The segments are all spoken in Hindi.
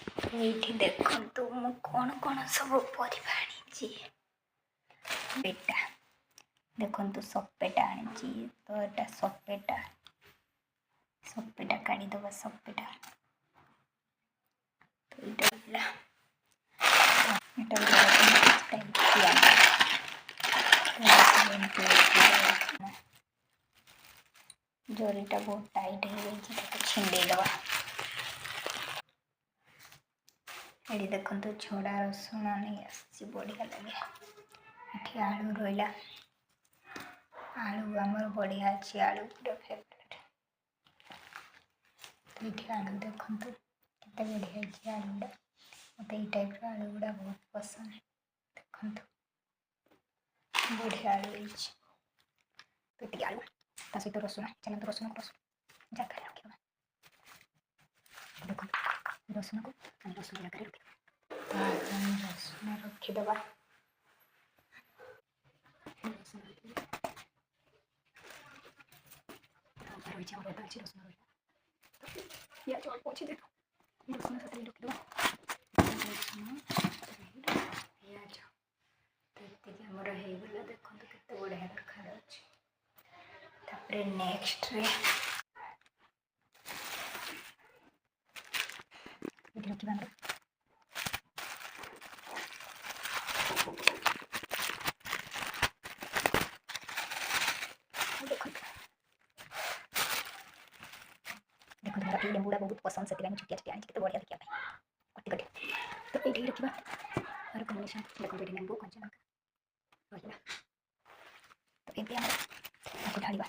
ଏଇଠି ଦେଖନ୍ତୁ ମୁଁ କ'ଣ ସବୁ ପରିବା ଆଣିଛି। ବେଟା ଦେଖନ୍ତୁ ସପେଟା ଆଣିଛି ତ ଏଟା ସପେଟା କାଢ଼ିଦେବା ସପେଟା ତ ଏଇଟା ହେଲା ଜରିଟା ବହୁତ ଟାଇଟ୍ ହେଇଯାଇଛି ତାକୁ ଛିଣ୍ଡେଇଦେବା। ଏଠି ଦେଖନ୍ତୁ ଛଡ଼ା ରସୁଣ ନେଇ ଆସିଛି ବଢ଼ିଆ ଲାଗେ। ଏଠି ଆଳୁ ରହିଲା, ଆଳୁ ଆମର ବଢ଼ିଆ ଅଛି, ଆଳୁ ପୁରା ଫେଭରେଟ୍। ତ ଏଠି ଆଳୁ ଦେଖନ୍ତୁ କେତେ ବଢ଼ିଆ ହେଇଛି ଆଳୁଗୁଡ଼ା, ମୋତେ ଏଇ ଟାଇପ୍ର ଆଳୁ ଗୁଡ଼ା ବହୁତ ପସନ୍ଦ। ଦେଖନ୍ତୁ ବଢ଼ିଆ ଆଳୁ ହେଇଛି। ତ ଏତିକି ଆଳୁ ତା ସହିତ ରସୁଣ, ଚାଲନ୍ତୁ ରସୁଣ ଜାଗାରେ ରଖିବା। ଦେଖନ୍ତୁ ରସୁଣକୁ ଆମେ ରସୁଣ ଜାଗାରେ ରଖିବା। ରସୁଣ ରଖିଦେବା। ରହିଛି ଆମର ଅଦା ଅଛି, ରସୁଣ ରହିଲା, ପିଆଜ ଅଳ୍ପ ଅଛି ଦେଖ, ରସୁଣ ସେଥିରେ ରଖିଦେବା। ପିଆଜ ଏତିକି ଆମର ହେଇଗଲା। ଦେଖନ୍ତୁ କେତେ ବଢ଼ିଆ ଦେଖାଯାଉଛି। ତାପରେ ନେକ୍ସଟରେ ଏଠି ରଖିବା ଆମର देखो मेरा ये लेंबूड़ा बहुत पसंद से छुटिया छुटिया आनी बढ़िया देखा कटी कटी तो ये रखा और कम्बिनेसन देखो ये लेंबू कंचा लंका रहा तो ये आपको ढाड़ा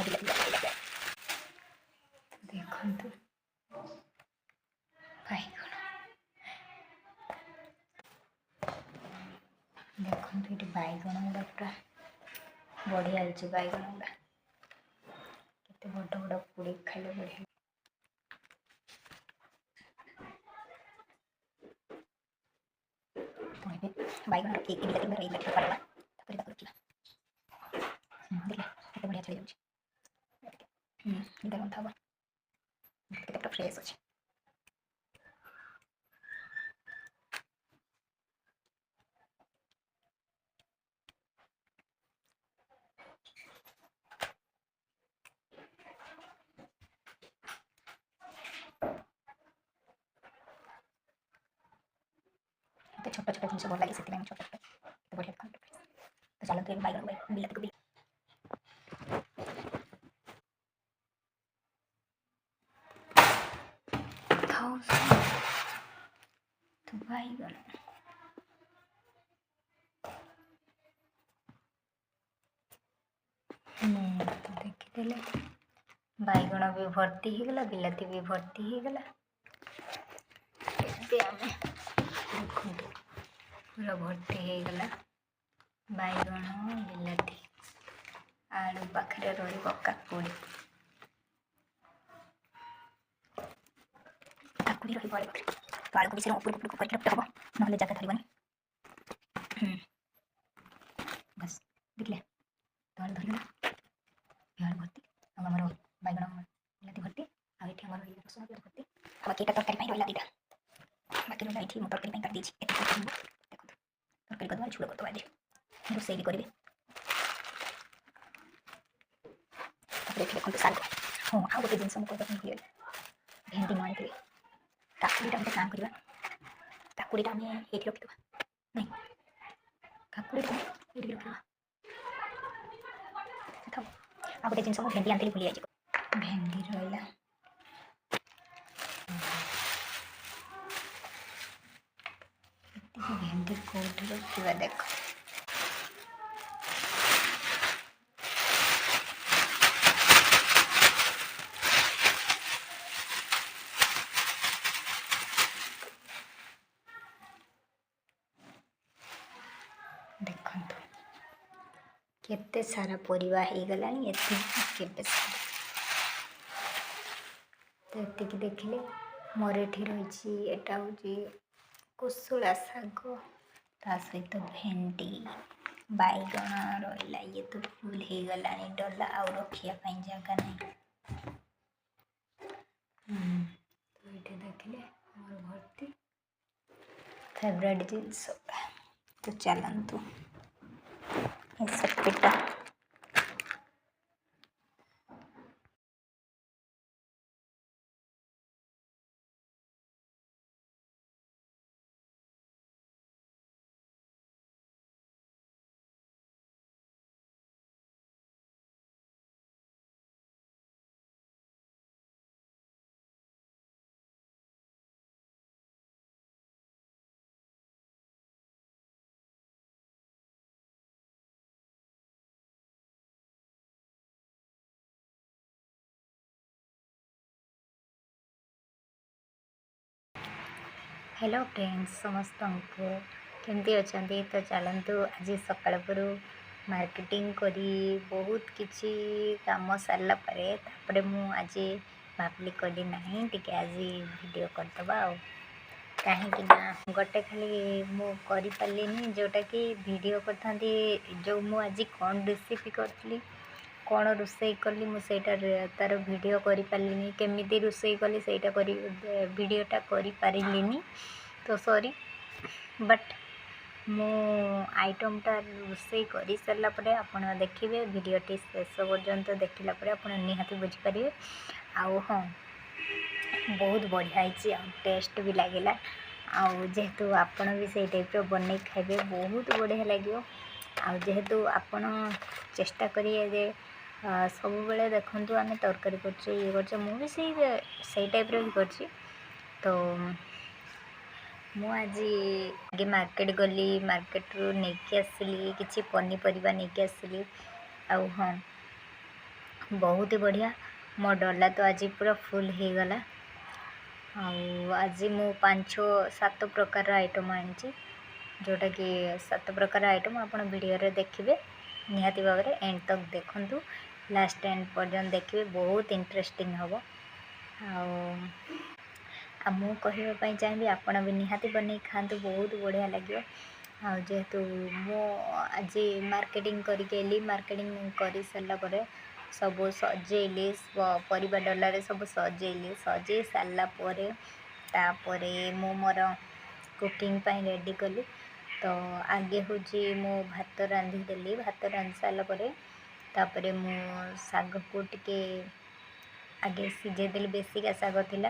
देखु देखते ये बैगण गुड़ा पूरा बढ़िया है। बैगण गुड़ा केते बड़ बड़ पोड़ी खाइले बढ़िया। बैगण रखी बिलाती में रही पार्ला देखिए केते बढ़िया चली जाऊँ गंधा हम केते फ्रेश अच्छे। छोटा छोटा जिन भल लगे से छोटा छोटा बढ़िया तो चलते ये बैगन बिलाती को भी तो बैगन देखीदे बैगण भी भर्ती हो गला, बिलाती भी भर्ती हो गला। पूरा भर्ती हो गला बैगण बिलाती आलू पाखे रकुड़ी काकुड़ी रही आलू तो आलू को भी ऊपर करके रखते हम ना जगह धरबनी। बस देखले तो आलू धरगला आलू भर्ती आमर बैगण बिलाती भर्ती आम रसुण प्याज भर्ती बाकी तरकारी रहा दीटा बाकी रहा ये तरकारी कर देखो तरकारी करदे झोल करदे आज रोसे भी करेंगे। देखो साग हाँ आ गए जिन मुझे भूल भेंडी न आनी काकुड़ीटा गोटे काम करवा काकुड़ीटा आम ये रखिद नहीं काकुड़ीटा ये रखा आ गए जिन भेंडी आनी भूल जाए भेंडी रहा भेंडी कौटी रखा देख देखु केते सारा परिवा हो गलानी केते सारा तो ये देखिले मोर एठी रही एटा हूँ कोशला शाग ता सहित भेंडी बैगण रहा ये तो फुल हो गला डला आ रखापी जगह नहीं फेवरेट जिनस तो चलतु रेसिपीटा हेलो फ्रेंड्स समस्त को केमती अच्छा तो चलतु आज सकाल पर मार्केटिंग करी बहुत किसी काम सारा पर आज भाविली कली ना टी आज वीडियो करदबा कहीं गोटे खाली मुझे जोटा कि वीडियो करता जो मुझे कौन रेसिपी करी कौन रोसई कली मुझे तार वीडियो करें केमी रोसई कली से वीडियोटा करें तो सॉरी बट मो आइटमटा रोसई कर सारापर आप देखिए वीडियोटी शेष पर्यंत देखला आप निहाती बुझीपारे आउ हाँ बहुत बढ़िया टेस्ट भी लगे जेहेतु आपण भी से टाइप बन खाइबे बहुत बढ़िया लगे जेहेतु आपण चेष्टा करिए सब बेले देखु आम तरकारी कर मुझे से टाइप ही कर तो मुझे मार्केट गली मार्केट रू नहीं आसली किसी पनीपरिया नहीं आसली आउ हाँ बहुत ही बढ़िया मो डला तो आज पूरा फुल हो गला आज मु 5-7 प्रकार आइटम आनी जोटा कि 7 प्रकार आइटम आप वीडियो रे देखिए निहाती भाव में एंड तक देखु लास्ट एंड पर्यंत देखिए बहुत इंटरेस्टिंग हम मु कहवाई चाहिए आपण भी निहाती बन खातु बहुत बढ़िया लगे जेहेतु मु आज मार्केटिंग करी मार्केटिंग कर सारापर सब सजेली परिबा डलारे सब सजेली सजे सारापर तापर मु मोर कुकिंग रेडी कली तो आगे हूँ मु भात रांधिदेली भात रांधि सारापर तापर मु शाग को टिके आगे सिझेदेली बेसिका शाग थिला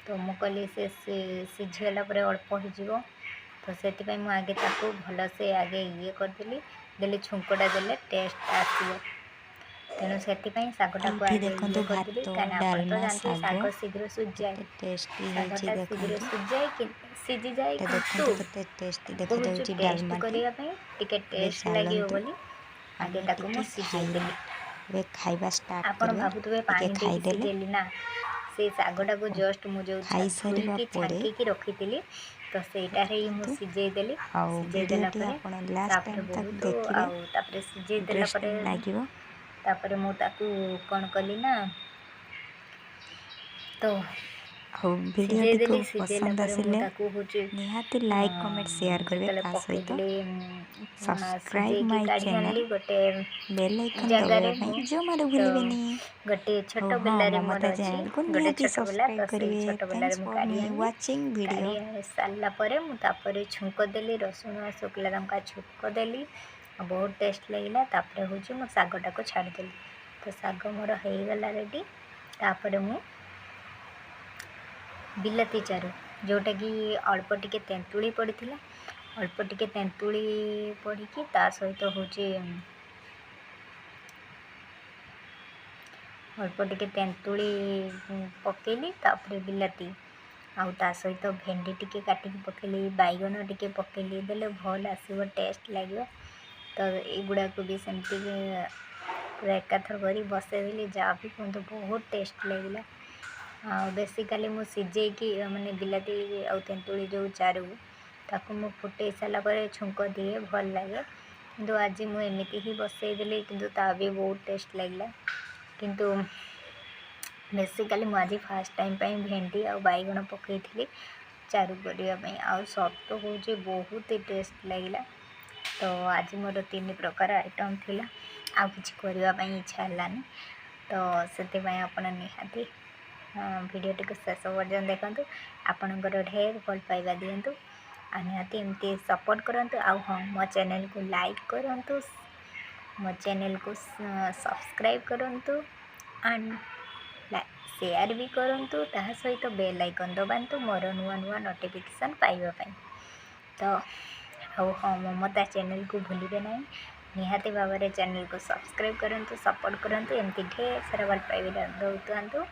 तो मु कहली से सिझीगला अल्प हो तो से आगे ताकू भलसे आगे ये करदेली देली छुंकटा देले टेस्ट आसो तेणु से शागटा को आगे ये करदेली कहीं शाग शीघ्र सुझाए शागटा शीघ्र सुझाए कि सीझी जाए टेस्ट करने टेस्ट लगे बोली आगे ताकू मु सिझेदेली खाइबा स्टार्ट आपण भाबुथबे पानी देके सिझेली ना से शागटा को जस्ट मुझे छांकी रखी तो सेटार ही मुझे सिझेदेली सिझेदेला बहुत सिझेदेला तापर मु ताकू कौन कली ना तो वीडियो को पसंद आसिले निहाती लाइक कमेंट शेयर करबे ता सहित सब्सक्राइब माय चैनल गोटे बेल आइकन दबाइ जो मारे भूलिबेनी गोटे छोट बेलारे मोर चैनल को गोटे निहाती छोट बेला सब्सक्राइब तो करिवे छोट बेलारे थैंक्स मु फॉर काढ़ी वाचिंग वीडियो सारा पर मुझे छुंक देली रसुण शुक्ला लंका छुंक देली बहुत टेस्ट लगे तापर हूँ मो शागटा को छाड़देली तो शाग मोर हो गला रेडी तापर मु बिलाती चारू जोटा कि अल्प टिके तेंतुली पड़ता अल्प टिके तेंतुली पड़ी ता सहित हूँ अल्प टिके तेंतुली पकेली तापर बिलाती आउ ता सहित भेंडी टिके काटिकी पकेली बैगन टिके पकेली देले भल आसो टेस्ट लगे तो युड़ा को भी सेमती पूरा एकाथर कर बसईदेली जहाँ भी कहते बहुत टेस्ट लगे बेसिकाली मु सिझेकी माने बिलाती आउ तेंतुली जो चारू ताकू मु फुटे सारापर छुंक दिए भल लगे किंतु आज मुझे ही बसईदेली किंतु ता भी बहुत टेस्ट लगे किंतु बेसिकाली मुझे फास्ट टाइम भेंडी आ बैगन पकई थी चारू करने आ सब तो हूँ बहुत ही टेस्ट लगे तो आज मोर 3 प्रकार आइटम थी आ कि करने इच्छा है तो से आपण निहाती वीडियो टी शेष पर्यटन देखूँ आपणकर ढेर भल पाइबा दिंतु निहाती एमती सपोर्ट करंतु आउ हाँ मो चैनल को लाइक करंतु मो चैनल को सब्सक्राइब करंतु एंड शेयर भी करंतु ताहा सहित बेल आइकन दबांतु मोर नुआ नुआ नोटिफिकेशन पाइबा पाई। तो आउ हाँ ममता चैनल को भूलिबे नहीं निहाती भाव में चैनल को सब्सक्राइब करंतु सपोर्ट करंतु एमती ढेर सारा भल पाइबे दौतु।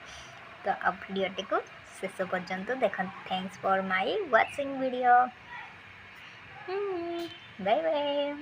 तो अब वीडियोटी को शेष पर्यंत देखो। Thanks for my watching video. Bye bye.